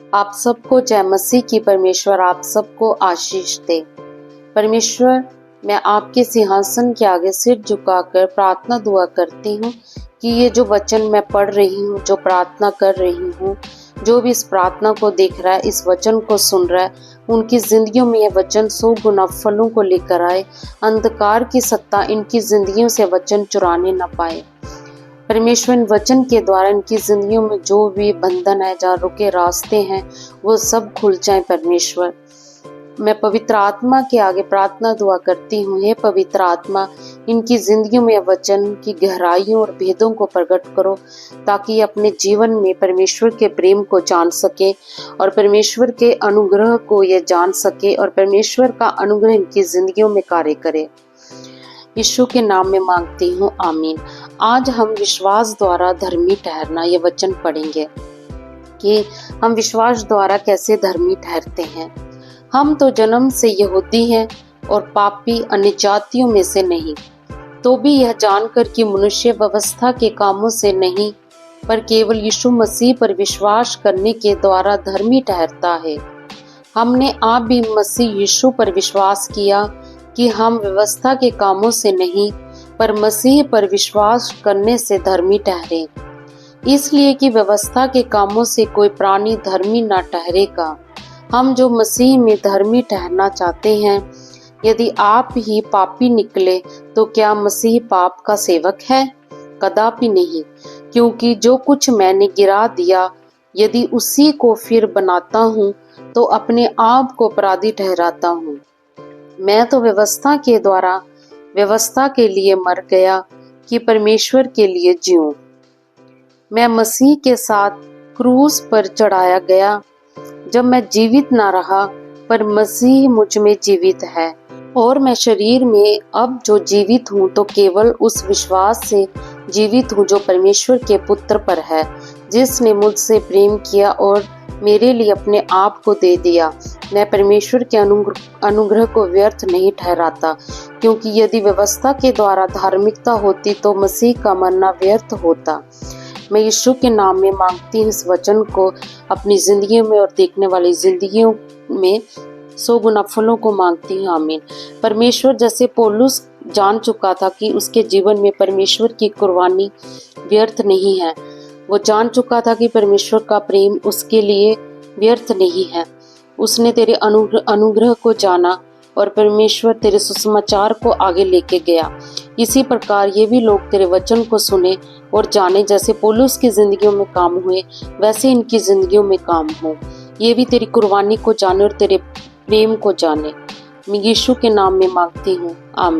आप सबको जय मसीह की। परमेश्वर आप सबको आशीष दे। परमेश्वर, मैं आपके सिंहासन के आगे सिर झुकाकर प्रार्थना दुआ करती हूँ कि ये जो वचन मैं पढ़ रही हूँ, जो प्रार्थना कर रही हूँ, जो भी इस प्रार्थना को देख रहा है, इस वचन को सुन रहा है, उनकी जिंदगियों में यह वचन 100 गुना फलों को लेकर आए। अंधकार की सत्ता इनकी जिंदगियों से वचन चुराने न पाए। परमेश्वर, इन वचन के द्वारा इनकी जिंदगियों में जो भी बंधन है, जहाँ रुके रास्ते हैं, वो सब खुल जाएं। परमेश्वर, मैं पवित्र आत्मा के आगे प्रार्थना दुआ करती हूँ। हे पवित्र आत्मा, इनकी जिंदगियों में वचन की गहराइयों और भेदों को प्रकट करो, ताकि अपने जीवन में परमेश्वर के प्रेम को जान सके और परमेश्वर के अनुग्रह को ये जान सके और परमेश्वर का अनुग्रह इनकी जिंदगियों में कार्य करे। यीशु के नाम में मांगती हूँ, आमीन। आज हम विश्वास द्वारा धर्मी ठहरना ये वचन पढ़ेंगे कि हम विश्वास द्वारा कैसे धर्मी ठहरते हैं। हम तो जन्म से यहूदी हैं और पापी अन्य जातियों में से नहीं, तो भी यह जानकर कि मनुष्य व्यवस्था के कामों से नहीं पर केवल यीशु मसीह पर विश्वास करने के द्वारा धर्मी ठहरता है। हमने आप भी मसीह यीशु पर विश्वास किया कि हम व्यवस्था के कामों से नहीं पर मसीह पर विश्वास करने से धर्मी ठहरे, इसलिए कि व्यवस्था के कामों से कोई प्राणी धर्मी न ठहरेगा। हम जो मसीह में धर्मी ठहरना चाहते हैं, यदि आप ही पापी निकले तो क्या मसीह पाप का सेवक है? कदापि नहीं, क्योंकि जो कुछ मैंने गिरा दिया यदि उसी को फिर बनाता हूँ तो अपने आप को अपराधी ठहराता हूँ। मैं तो व्यवस्था के द्वारा व्यवस्था के लिए मर गया कि परमेश्वर के लिए जीऊं। मैं मसीह के साथ क्रूस पर चढ़ाया गया। जब मैं जीवित ना रहा पर मसीह मुझ में जीवित है, और मैं शरीर में अब जो जीवित हूँ तो केवल उस विश्वास से जीवित हूँ जो परमेश्वर के पुत्र पर है, जिसने मुझसे प्रेम किया और मेरे लिए अपने आप को दे दिया। मैं परमेश्वर के अनुग्रह को व्यर्थ नहीं ठहराता, क्योंकि यदि व्यवस्था के द्वारा धार्मिकता होती तो मसीह का मरना व्यर्थ होता। मैं यीशु के नाम में मांगती हूँ इस वचन को अपनी जिंदगी में और देखने वाली जिंदगियों में 100 गुना फलों को मांगती हूँ, आमीन। परमेश्वर, जैसे पौलुस जान चुका था कि उसके जीवन में परमेश्वर की कुर्बानी व्यर्थ नहीं है, वो जान चुका था कि परमेश्वर का प्रेम उसके लिए व्यर्थ नहीं है। उसने तेरे अनुग्रह को जाना और परमेश्वर तेरे सुसमाचार को आगे लेके गया। इसी प्रकार ये भी लोग तेरे वचन को सुने और जाने, जैसे पौलुस की जिंदगियों में काम हुए वैसे इनकी जिंदगियों में काम हो। ये भी तेरी कुर्बानी को जाने और तेरे प्रेम को जाने। मैं यीशु के नाम में मांगती हूँ, आमीन।